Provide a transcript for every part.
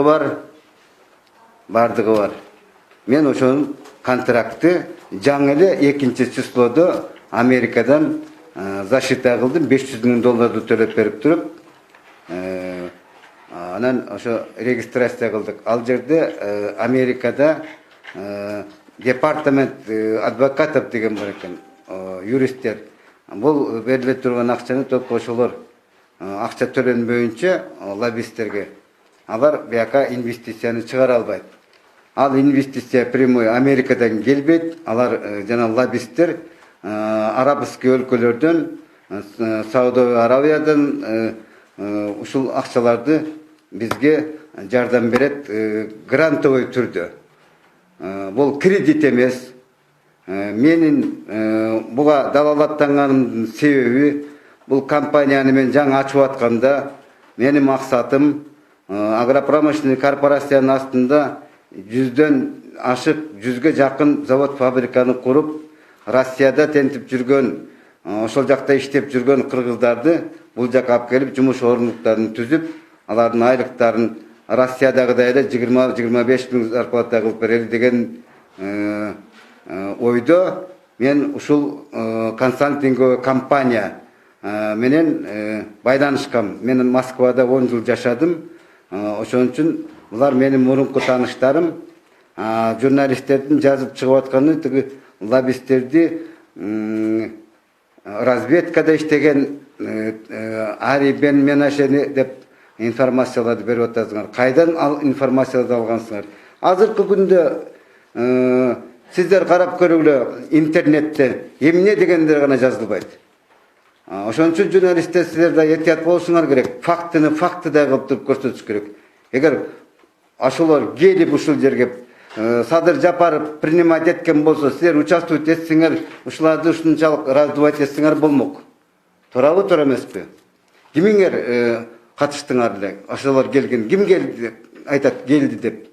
бар, бардығы бар. Мен ошон контрактты жаңы эле 2-числода Америкадан защита кылдым, $500,000 төлөп берип туруп, анан ошо регистрация кылдык. Ал жерде Америкада департамент адвокатов деген бар экен, юристтер. Бул бериле турган акчаны только ошолор акча төлөнбөйүнчө лоббисттерге алар бияка инвестицияны чыгара албайт. Ал инвестиция прямой Америкадан келбейт. Алар жана лоббисттер арабский өлкөлөрдөн, Сауд Арабиядан ушул акчаларды бизге жардам берет грантовый түрдө. Бул кредит эмес. Менин буга далалаттанганымдын себеби бул компанияны мен жаңы ачып атканда менин максатым агропромышленный корпорациянын астында 100дөн ашык 100ге жакын завод фабриканы куруп, Россияда тентип жүргөн, ошол жакта иштеп жүргөн кыргыздарды бул жака алып келип жумуш орнуктарын түзүп, алардын айлыктарын Россиядагыдай эле 20-25 миң зарплата кылып берели деген ойдо мен ушул консалтинговый компания менен байланышкам. Мен Москвада 10 жыл жашадым. Ошон үчүн булар менин мурунку тааныштарым. Журналисттердин жазып чыгып атканы тиги лоббисттерди разведкада иштеген Ари Бен Менашени деп информацияларды берип атасыңар. Кайдан ал информацияларды алгансыңар? Азыркы күндө сиздер карап көргүлө интернетте эмне дегендер гана жазылбайт. Ошон үчүн журналисттер силер да этият болушуңар керек. Фактыны фактыдай кылып туруп көрсөтүш керек. Эгер ошолор келип ушул жерге Садыр Жапаров принимать эткен болсо, силер участвовать этсеңер, ушуларды ушунчалык раздувать этсеңер болмок. Туурабы, туура эмеспи? Кимиңер катыштыңар эле? Ошолор келген, ким келди айтат келди деп.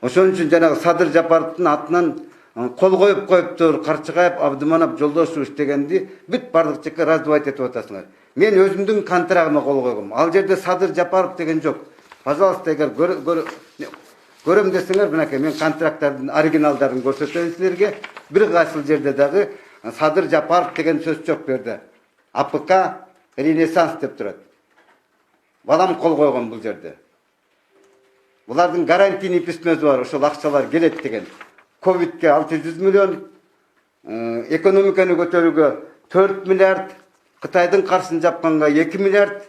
Ошон үчүн жанагы Садыр Жапаровдун атынан кол коюптур, Карчыгаев, Абдыманап, Жолдошев дегенди бүт бардык жакка раздувать этип атасыңар. Мен өзүмдүн контрагыма кол койгом. Ал жерде Садыр Жапаров деген жок. Пожалуйста, эгер көрөм десеңер, мынакей мен контракттардын оригиналдарын көрсөтөм силерге. Бир кайсыл жерде дагы Садыр Жапаров деген сөз жок берди. АПК Ренессанс деп турат. Балам кол койгон бул жерде. Булардын гарантийный письмеси бар, ошол акчалар келет деген. Ковидке 600 миллион, экономиканы көтөрүүгө 4 миллиард, Кытайдын каршысын жапканга 2 миллиард,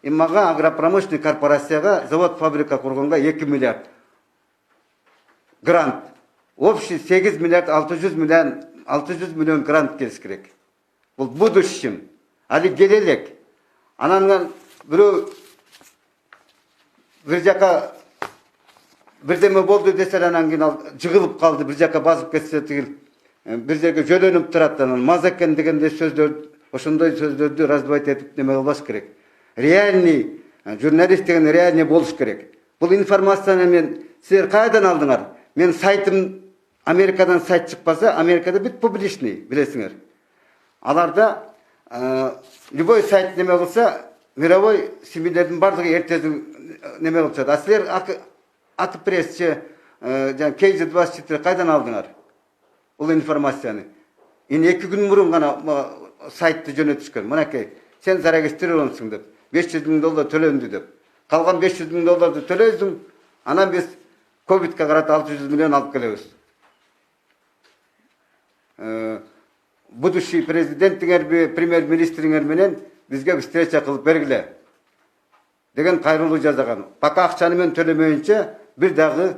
мага агропромышленный корпорацияга завод фабрика курганга 2 миллиард. Грант. Общий 8 миллиард 600 миллион грант келиш керек. Бул будущем. Али келелек. Анан бирөө бир жака бирдеме болду десе, анан кийин ал жыгылып калды, бир жака басып кетсе тигил бир жерге жөлөнүп турат, анан маза экен дегендей сөздөр, ошондой сөздөрдү раздавать этип неме кылбаш керек. Реальный журналист деген реальный болуш керек. Бул информацияны мен силер кайдан алдыңар? Мен сайтым Америкадан сайт чыкпаса, Америкада бүт публичный, билесиңер. Аларда любой сайт неме кылса, мировой семьялердин бардыгы эртең неме кылып чыгат. А силер Ак-прессче, KG24 кайдан алдыңар? Бул информацияны. Эми 2 күн мурун гана сайтты жөнөтүшкөн. Мынакей, сен зарегистрировансың деп, $500,000 төлөндү деп. Калган $500,000 төлөйсүң, анан биз ковидке карата 600 миллион алып келебиз. Будущий президентиңерби, премьер-министриңер менен бизге встреча кылып бергиле деген кайрылуу жазган. Пока акчаны мен төлөмөйүнчө бир дагы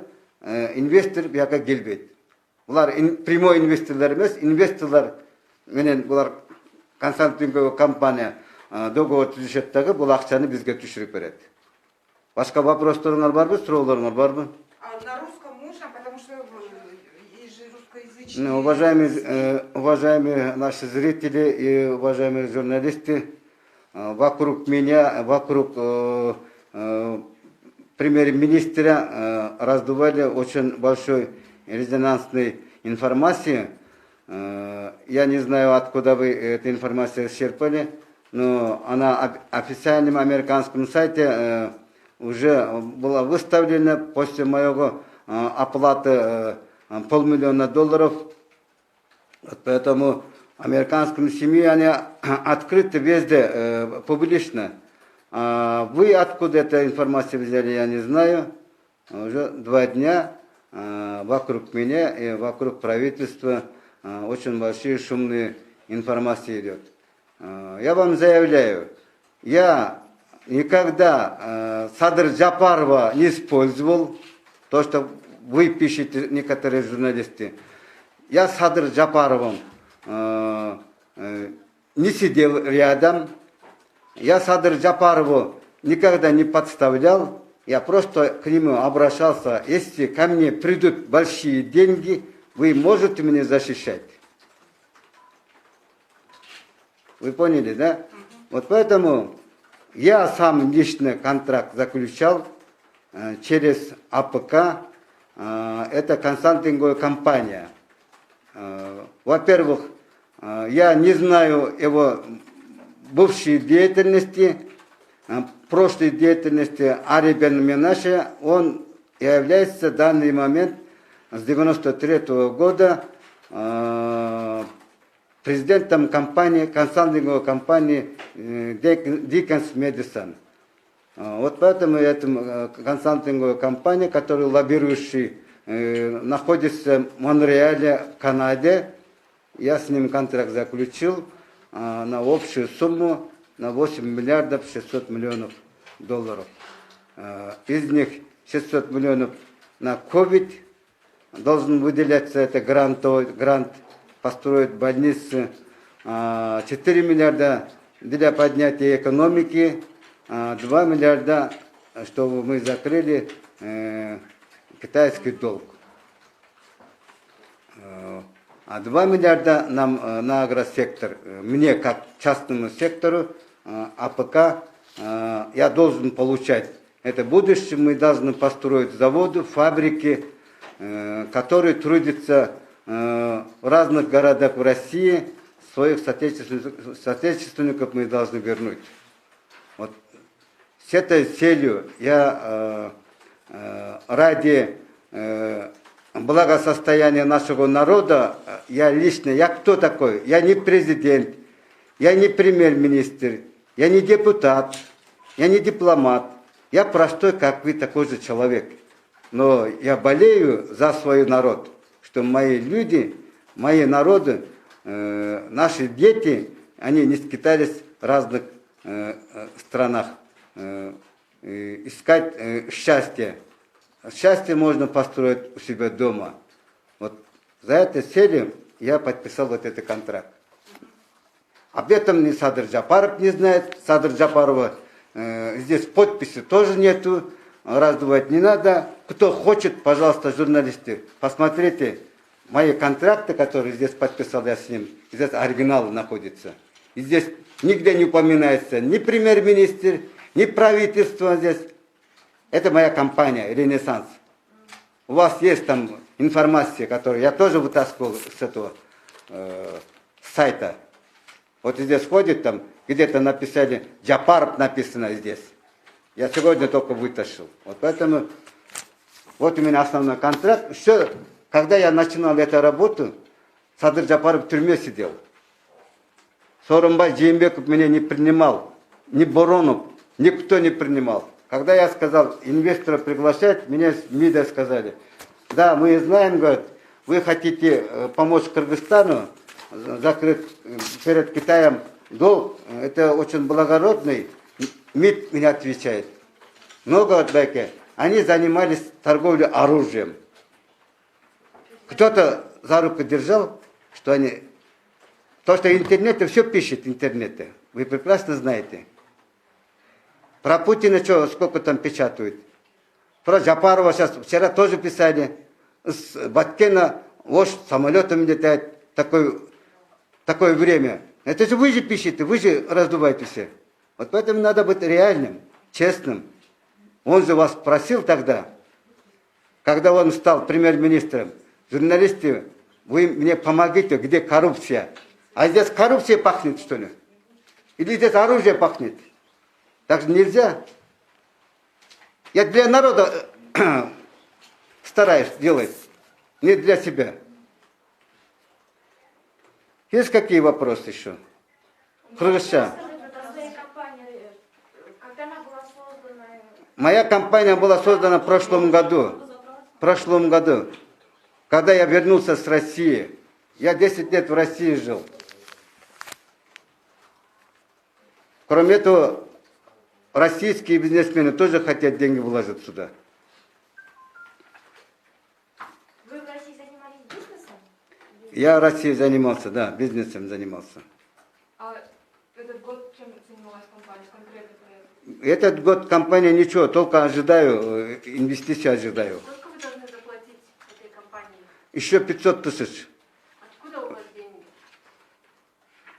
инвестор бияка келбейт. Булар прямой инвесторлор эмес, инвесторлор менен булар консалтинговый компания договор түзүшөт дагы, бул акчаны бизге түшүрүп берет. Башка вопросторуңар барбы, суроолоруңар барбы? На русском можно, потому что есть же русскоязычные. Уважаемые наши зрители и уважаемые журналисты, вокруг меня, вокруг премьер-министра раздували очень большой резонансной информации. Я не знаю, откуда вы эту информацию исчерпали, но она на официальном американском сайте уже была выставлена после моего оплаты $500 000. Вот поэтому американским семье они открыты везде, публично. Вы откуда эту информацию взяли, я не знаю. Уже 2 дня вокруг меня и вокруг правительства очень большие шумные информации идет. Я вам заявляю, я никогда Садыр Джапарова не использовал, то, что вы пишете, некоторые журналисты. Я с Садыр Джапаровым не сидел рядом, я Садыр Джапарову никогда не подставлял, я просто к нему обращался, если ко мне придут большие деньги, вы можете меня защищать. Вы поняли, да? Вот поэтому я сам лично контракт заключал через АПК, это консалтинговая компания. Во-первых, я не знаю его бывшей деятельности, прошлой деятельности Ари Бен Менаше. Он является в данный момент с 1993 года президентом компании, консалтинговой компании Dickens Medicine. Вот поэтому эта консалтинговая компания, которая лоббирующая, находится в Монреале, Канаде. Я с ним контракт заключил на общую сумму на $8 600 000 000. Из них 600 миллионов на COVID должен выделяться, это грант построить больницы, 4 миллиарда для поднятия экономики, 2 миллиарда, чтобы мы закрыли китайский долг. А 2 миллиарда нам на агросектор, мне как частному сектору, АПК, я должен получать. Это будущее мы должны построить заводы, фабрики, которые трудятся в разных городах в России, своих соотечественников мы должны вернуть. Вот с этой целью я ради благосостояния нашего народа, я лично, я кто такой? Я не президент, я не премьер-министр, я не депутат, я не дипломат, я простой, как вы, такой же человек. Но я болею за свой народ, что мои люди, мои народы, наши дети, они не скитались в разных странах искать счастье. Счастье можно построить у себя дома. Вот за этой целью я подписал вот этот контракт. Об этом ни Садыр Джапаров не знает. Садыр Джапарова здесь подписи тоже нету. Раздувать не надо. Кто хочет, пожалуйста, журналисты, посмотрите мои контракты, которые здесь подписал я с ним. Здесь оригинал находится. И здесь нигде не упоминается ни премьер-министр, ни правительство здесь. Это моя компания «Ренессанс». У вас есть там информация, которую я тоже вытаскивал с этого сайта. Вот здесь ходит там, где-то написали, Джапаров написано здесь. Я сегодня только вытащил. Вот поэтому, вот у меня основной контракт. Еще, когда я начинал эту работу, Садыр Джапаров в тюрьме сидел. Сооронбай Жээнбеков меня не принимал. Ни Боронов, никто не принимал. Когда я сказал инвестора приглашать, мне с МИДа сказали, да, мы знаем, говорят, вы хотите помочь Кыргызстану закрыть перед Китаем долг, это очень благородный. МИД мне отвечает. Много отбеки. Они занимались торговлей оружием. Кто-то за руку держал, что они... То, что интернет, все пишет интернете. Вы прекрасно знаете. Про Путина что, сколько там печатают? Про Джапарова сейчас вчера тоже писали. С Баткена вождь самолетом летает. Такое время. Это же вы же пишете, вы же раздуваетесь. Вот поэтому надо быть реальным, честным. Он же вас просил тогда, когда он стал премьер-министром, журналисты, вы мне помогите, где коррупция? А здесь коррупция пахнет, что ли? Или здесь оружие пахнет? Так же нельзя. Я для народа стараюсь делать, не для себя. Есть какие вопросы еще? Кыргызча. Расскажите про свою компанию. Когда она была создана? Моя компания была создана в прошлом году. В прошлом году. Когда я вернулся с России. Я 10 лет в России жил. Кроме этого, российские бизнесмены тоже хотят деньги вложить сюда. Вы в России занимались бизнесом? Я в России занимался, да, бизнесом занимался. А этот год чем занималась компания, конкретный проект? Этот год компания ничего, только ожидаю, инвестиции ожидаю. Сколько вы должны заплатить этой компании? Еще 500 тысяч. Откуда у вас деньги?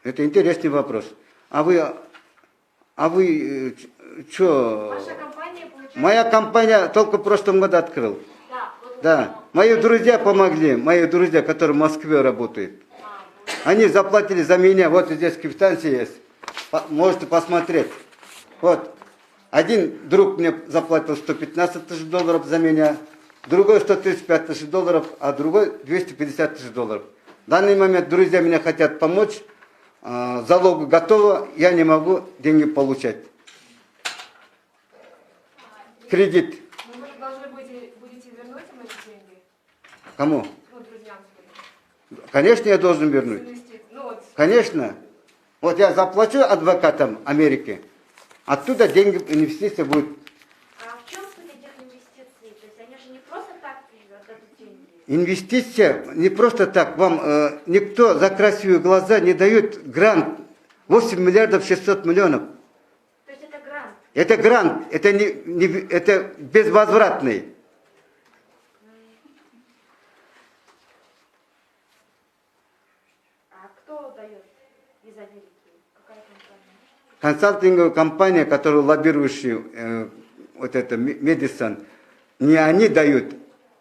Это интересный вопрос. А вы что? Ваша компания получается... Моя компания только в прошлом году открыл. Да, вот Да. Мои друзья помогли, мои друзья, которые в Москве работают. Они заплатили за меня. Вот здесь квитанция есть. Можете посмотреть. Вот. Один друг мне заплатил 115 тысяч долларов за меня, другой 135 тысяч долларов, а другой 250 тысяч долларов. В данный момент друзья меня хотят помочь. Залог готово, я не могу деньги получать. Кредит. Ну, вы должны будете вернуть им эти деньги? Кому? Ну, друзьям своим. Конечно, я должен вернуть. Ну, вот, Конечно. Вот я заплачу адвокатам Америки, оттуда деньги, инвестиции будут. А в чем суть этих инвестиций? То есть они же не просто так отдадут деньги. Инвестиция не просто так. Вам никто за красивые глаза не дает грант 8 миллиардов 600 миллионов. То есть это грант. Это грант, это, это безвозвратный. А кто дает из Америки? Какая компания? Консалтинговая компания, которая лоббирующая вот это Медисон, не они дают,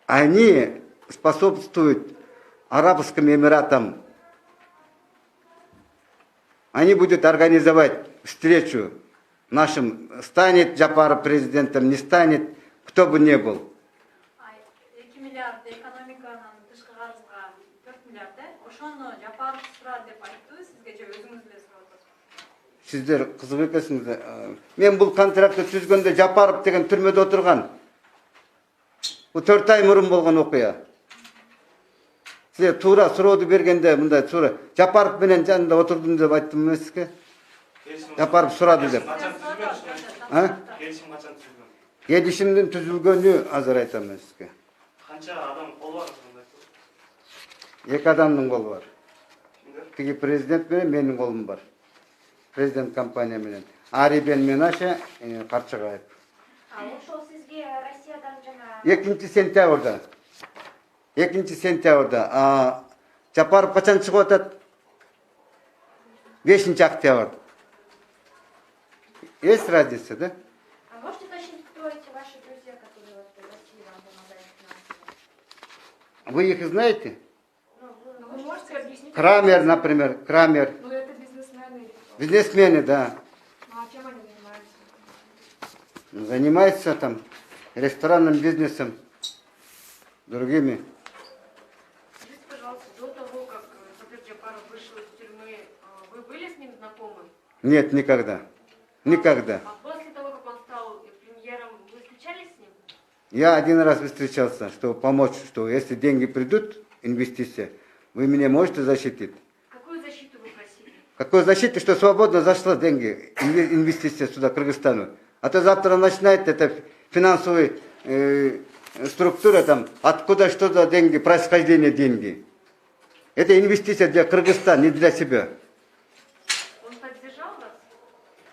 они способствуют Арабским Эмиратам. Они будут организовать встречу нашим, станет Джапаров президентом, не станет, кто бы ни был. 2 миллиард экономиканын тышкы карызга 4 миллиард, ошону Жапаров сурат деп айтты, сизге же өзүңүз эле сурап атасызбы? Сіздер қызық екенсіңдер. Мен бұл контрактты түзгенде Жапаров деген түрмеде отырған. Бұл 4 ай мұрын болған оқия. Сіздер тура сұрауды бергенде мындай тура Жапаров менен жанында отырдым деп айттым емес сізге? Жапаров сұрады деп. А? Келишим качан түзүлгөн? Келишимдин түзүлгөнү азыр айтам мен сизге. Канча адам колу бар ошондой? 2 адамдын колу бар. Кимдер? Тиги президент менен менин колум бар. Президент компания менен. Ари Бен Менаше, Карчыгаев. А ошол сизге Россиядан жана 2 сентябрда. 2 сентябрда. Жапаров качан чыгып атат? 5 октябрь. Есть разница, да? А можете уточнить, кто эти ваши друзья, которые вот в России вам помогают финансово? Вы их знаете? Ну, ну, вы можете объяснить? Крамер, например, Крамер. Ну, это бизнесмены. Бизнесмены, да. Ну, а чем они занимаются? Занимается там ресторанным бизнесом, другими. Скажите, пожалуйста, до того, как Сапер Джапаров вышел из тюрьмы, вы были с ним знакомы? Нет, никогда. Никогда. А после того, как он стал премьером, вы встречались с ним? Я один раз встречался, чтобы помочь, что если деньги придут, инвестиции, вы меня можете защитить. Какую защиту вы просили? Какой защиты, что свободно зашло деньги, инвестиции сюда, Кыргызстану. А то завтра начинает эта финансовая структура там, откуда что за деньги, происхождение деньги. Это инвестиция для Кыргызстана, не для себя. Он поддержал вас?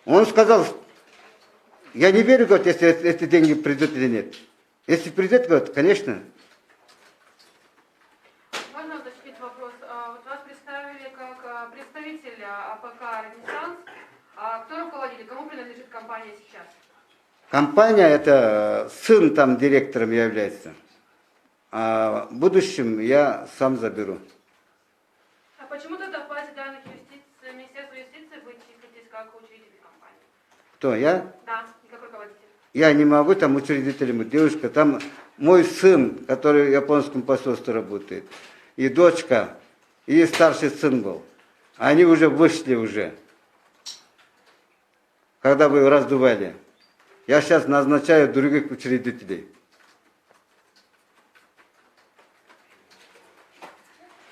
Он сказал, я не верю, говорит, если эти деньги придут или нет. Если придет, говорит, конечно. Можно уточнить вопрос? Вот вас представили как представителя АПК «Ренессанс». А кто руководитель? Кому принадлежит компания сейчас? Компания, это сын там директором является. А в будущем я сам заберу. А почему тогда в базе данных Министерства юстиции вы числитесь как учредитель компании? Кто, я? Да, и как руководитель. я не могу там учредителем, девушка, там мой сын, который в японском посольстве работает, и дочка, и старший сын был. Они уже вышли уже, когда вы раздували. Я сейчас назначаю других учредителей.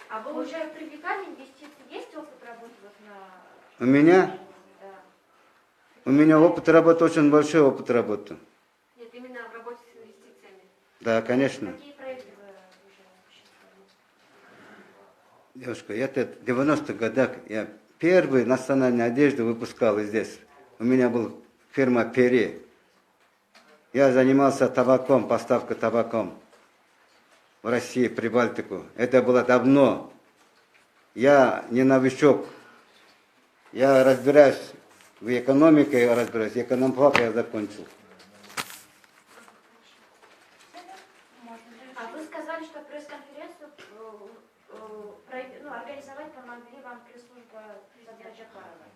А вы уже привлекали инвестиции? Есть опыт работы вот на... У меня? Да. У меня опыт работы, очень большой опыт работы. Нет, именно в работе с инвестициями. Да, конечно. Какие проекты вы уже осуществили? Девушка, я-то в 90-х годах, я первую национальную одежду выпускал здесь. У меня была фирма Пере. Я занимался табаком, поставкой табаком в России, Прибалтику. Это было давно. Я не новичок. Я разбираюсь в экономике, я разбираюсь. Экономфак я закончил. А вы сказали, что пресс-конференцию организовать помогли вам пресс-служба Садира Джапарова.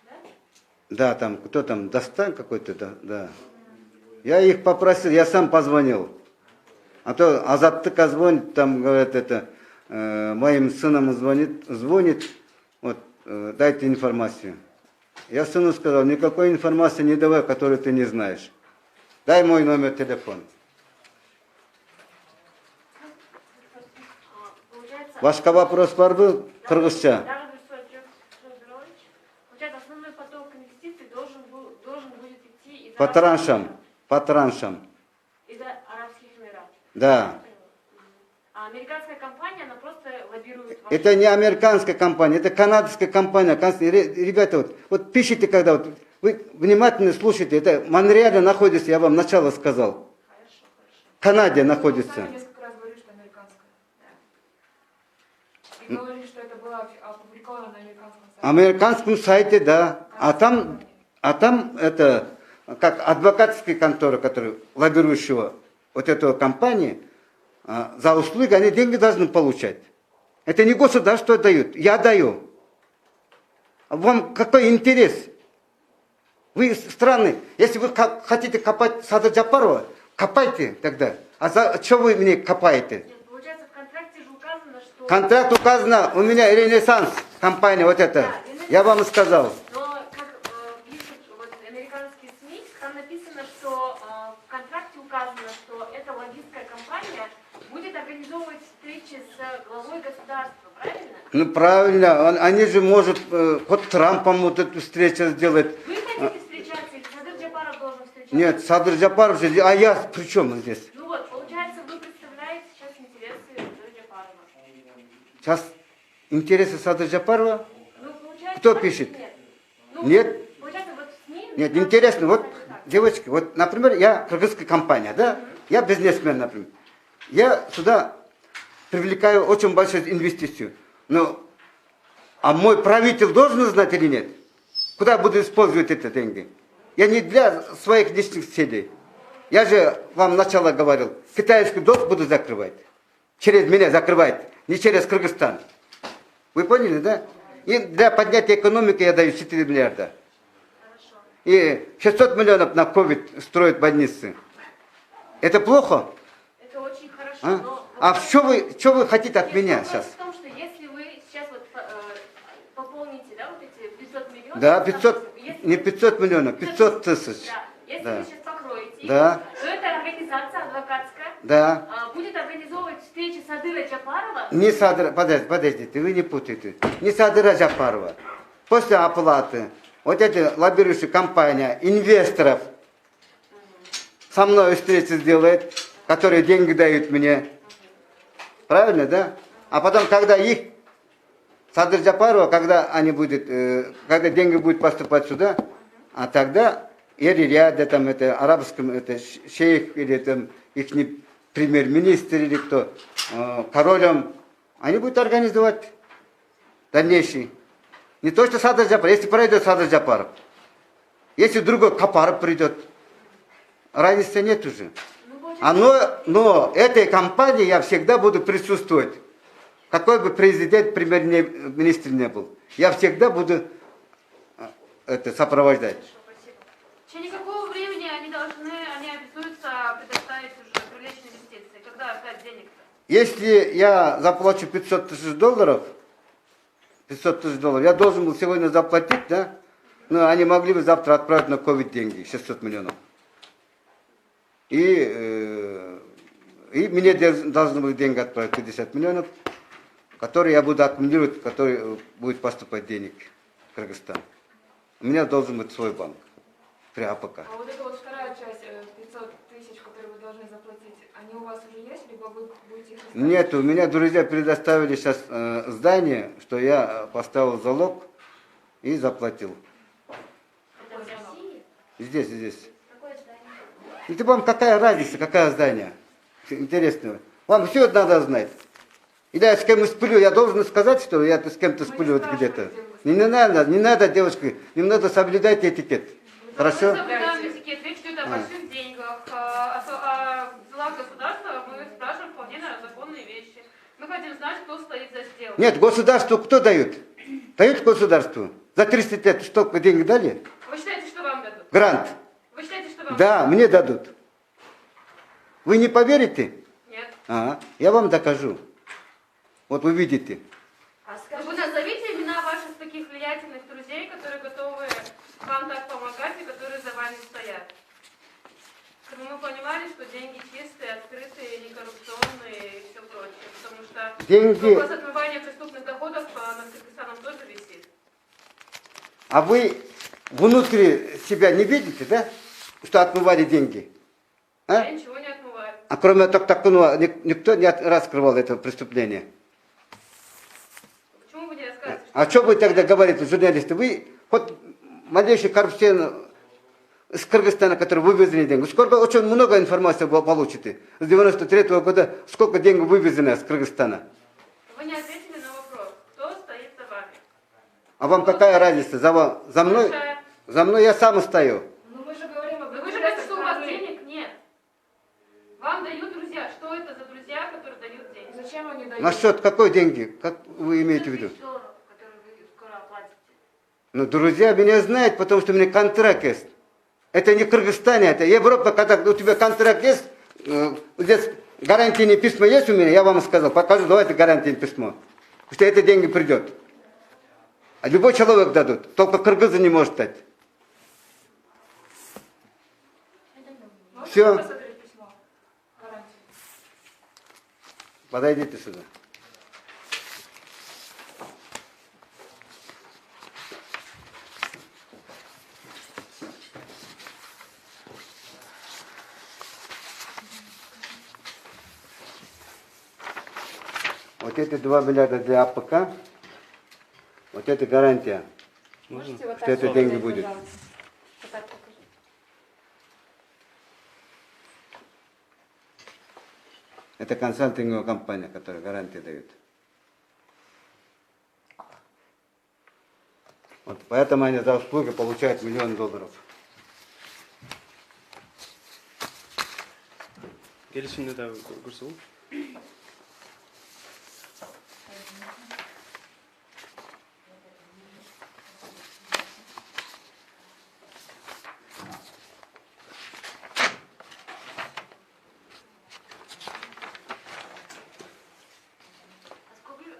Да? Да, там, кто там, Достань какой-то, да, да. Я их попросил, я сам позвонил. А то Азаттык звонит, там, говорят, это, моим сыном звонит, вот, дайте информацию. Я сыну сказал, никакой информации не давай, которую ты не знаешь. Дай мой номер телефона. Вашка вопрос бар был, кыргызча? Да, получается, основной поток инвестиций должен будет идти из По траншам, по траншам. из Арабских Эмиратов. Да. А американская компания, она просто лоббирует вашу... Это не американская компания, это канадская компания. Ребята, вот пишите, когда вот, вы внимательно слушайте, это в Монреале находится, я вам начало сказал. Хорошо. В Канаде находится. Сами несколько раз говорили, что американская. И говорили, что это было опубликовано на американском сайте. Американском сайте, да. А там это, как адвокатская контора, которая лоббирующего вот этого компании, за услуги они деньги должны получать. Это не государство дают, я даю. А вам какой интерес? Вы страны, если вы хотите копать Садыр Джапарова, копайте тогда. А за что вы мне копаете? Нет, получается, в контракте же указано, что... Контракт указано, у меня Ренессанс компания вот эта. Я вам сказал. Но, как пишут вот, американские СМИ, там написано, что в контракте указано, что эта лоббистская компания будет организовывать встречи с главой государства, правильно? Ну правильно, они же может хоть Трампом вот эту встречу сделать. Вы хотите встречаться, или Садыр Джапаров должен встречаться? Нет, Садыр Джапаров же, а я при чем здесь? Ну вот, получается, вы представляете сейчас интересы Садыра Джапарова. Сейчас интересы Садыр Джапарова? Ну, получается, Кто так? пишет? Нет. Ну, Нет? Получается, вот СМИ... Нет, там интересно, вот, написано так. девочки, вот, например, я кыргызская компания, да? Я бизнесмен, например. Я сюда привлекаю очень большую инвестицию. Но, а мой правитель должен знать или нет? Куда буду использовать эти деньги? Я не для своих личных целей. Я же вам сначала говорил, китайский долг буду закрывать. Через меня закрывать, не через Кыргызстан. Вы поняли, да? И для поднятия экономики я даю 4 миллиарда. Хорошо. И 600 миллионов на ковид строят больницы. Это плохо? Это очень хорошо, А, но... что вы хотите от меня Вопрос сейчас? в том, что если вы сейчас вот пополните, да, вот эти 500 миллионов... Да, 500, если не вы- 500 миллионов, 500 тысяч. Да, если Да. вы сейчас покроете, Да. то эта организация адвокатская Да. будет организовывать встречи Садыра Джапарова. Не Садыра, подождите, вы не путайте. Не Садыра Джапарова. После оплаты, вот эти лоббирующие компания, инвесторов со мной встречу сделает, которые деньги дают мне. Правильно, да? А потом, когда их, Садыр Джапарова, когда они будут, когда деньги будут поступать сюда, а тогда или ряда там это арабском это шейх или там их премьер-министр или кто, королем, они будут организовать дальнейший. Не то, что Садыр Джапаров, если пройдет Садыр Джапаров, если другой Капаров придет, разницы нет уже. Ну, получается, Но этой компании я всегда буду присутствовать. Какой бы президент, премьер-министр не был. Я всегда буду это сопровождать. хорошо, спасибо. В течение какого времени они куда отдать денег-то? Если я заплачу $500 000, я должен был сегодня заплатить, да? Но они могли бы завтра отправить на ковид деньги, 600 миллионов. И мне должны были деньги отправить 50 миллионов, которые я буду аккумулировать, которые будет поступать денег в Кыргызстан. У меня должен быть свой банк при АПК. А вот эта вот вторая часть, 500 тысяч, которые вы должны заплатить, они у вас уже есть, либо вы будете их искать? Нет, у меня друзья предоставили сейчас здание, что я поставил залог и заплатил. Это в России? Здесь. Какое здание? И ты вам какая разница, какое здание? Интересно. Вам все надо знать. Или я с кем сплю, я должен сказать, что я с кем-то сплю вот где-то. Не надо, девушки, не надо соблюдать этикет. Хорошо? Мы соблюдаем этикет, речь идет о больших деньгах, о делах государства, мы спрашиваем вполне законные вещи. Мы хотим знать, кто стоит за сделкой. Нет, государству кто дает? Дают государству. За 30 лет столько денег дали? Вы считаете, что вам дадут? Грант. Вы считаете, что вам Да, мне дадут. Вы не поверите? Нет. Ага, я вам докажу. Вот вы видите. А Вы назовите имена ваших таких влиятельных друзей, которые готовы вам так помогать и которые за вами стоят. Чтобы мы понимали, что деньги чистые, открытые, некоррупционные и все прочее. Потому что Деньги. вопрос отмывания преступных доходов над Кыргызстаном тоже висит. А вы внутри себя не видите, да? Что отмывали деньги? А? Я ничего не отмываю. А кроме Токтакунова никто не раскрывал это преступление. Почему вы не рассказываете? А что вы тогда говорите, журналисты? Вы хоть малейшую коррупцию с Кыргызстана, который вывезли деньги. Сколько, очень много информации вы получите. С 93 года сколько денег вывезено с Кыргызстана. Вы не ответили на вопрос, кто стоит за вами. А вам какая разница? За мной? Большая. За мной я сам стою. Ну мы же говорим об Но вы же говорите, что у вас денег нет. Вам дают друзья. Что это за друзья, которые дают деньги? Зачем они дают? На счет какой деньги? Как вы имеете в виду? Которые вы скоро оплатите. Ну, друзья меня знают, потому что у меня контракт есть. Это не Кыргызстан, это Европа, когда у тебя контракт есть, здесь гарантийные письма есть у меня, я вам сказал, покажу, давайте гарантийное письмо, что это деньги придет. А любой человек дадут, только кыргызы не может дать. Можете Всё. посмотреть письмо? Гарантии. Подойдите сюда. Вот эти 2 миллиарда для АПК, вот это гарантия, Можете вот что так это вот деньги взять, будет. пожалуйста? Вот так покажи. Это консалтинговая компания, которая гарантии дает. Вот поэтому они за услуги получают $1 миллион. келісімді де көрсе ол.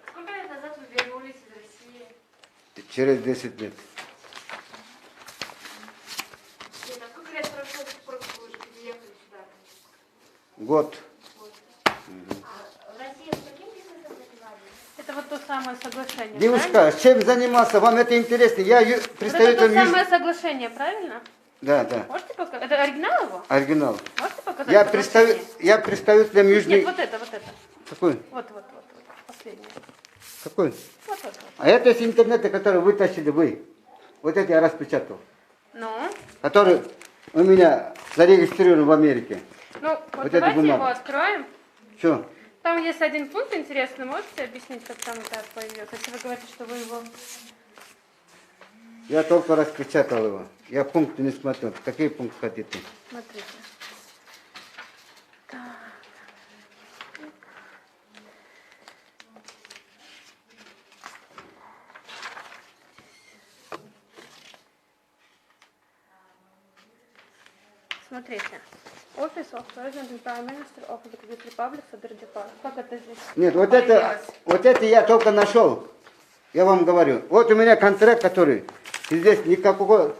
Сколько лет назад вы вернулись из России? Через 10 лет. Нет, а сколько лет прошло с тех пор, как вы уже переехали сюда? Год. В России с каким бизнесом занимались? Это вот то самое соглашение, правильно? Девушка, чем заниматься? Вам это интересно? Я Вот это представитель... то самое соглашение, правильно? Да, да. Можете показать? Это оригинал его? Оригинал. Можете показать? Я соглашение? представителем Южной... Нет, вот это. Какой? Вот. Последнее. Какой? Вот. А это с интернета, который вытащили вы. Вот это я распечатал. Ну? Который у меня зарегистрирован в Америке. Ну, вот Вот это давайте бумага. его откроем. Что? Там есть один пункт интересный. Можете объяснить, как там это появилось? Если вы говорите, что вы его... Я только распечатал его. Я пункты не смотрел. Какие пункты хотите? Смотрите. Смотрите. Office of President and Prime Minister of the Kyrgyz Republic, Sadir Japar. Как это здесь? Нет, появилось? вот это я только нашел. Я вам говорю. Вот у меня контракт, который и здесь никакого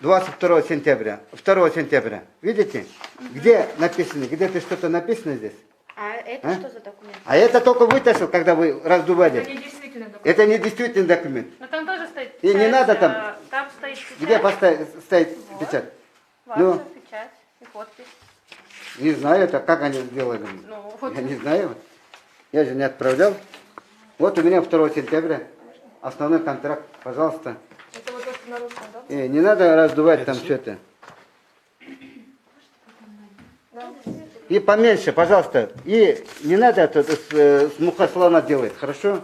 22 сентября, 2 сентября. Видите? Где написано? Где-то что-то написано здесь? А это А? что за документ? А это только вытащил, когда вы раздували. Это не действительно документ. Это не действительный документ. Но там тоже стоит И не надо там. Там стоит печать. Где стоит Вот. печать? Ваша Ну. печать и подпись. Не знаю, это как они сделали. Ну, вот. Я не знаю. Я же не отправлял. Вот у меня 2 сентября. Основной контракт. Пожалуйста. Это вот то, что на русском, да? Не надо раздувать там что-то. Да. И поменьше, пожалуйста. И не надо это с мухослона делать, хорошо?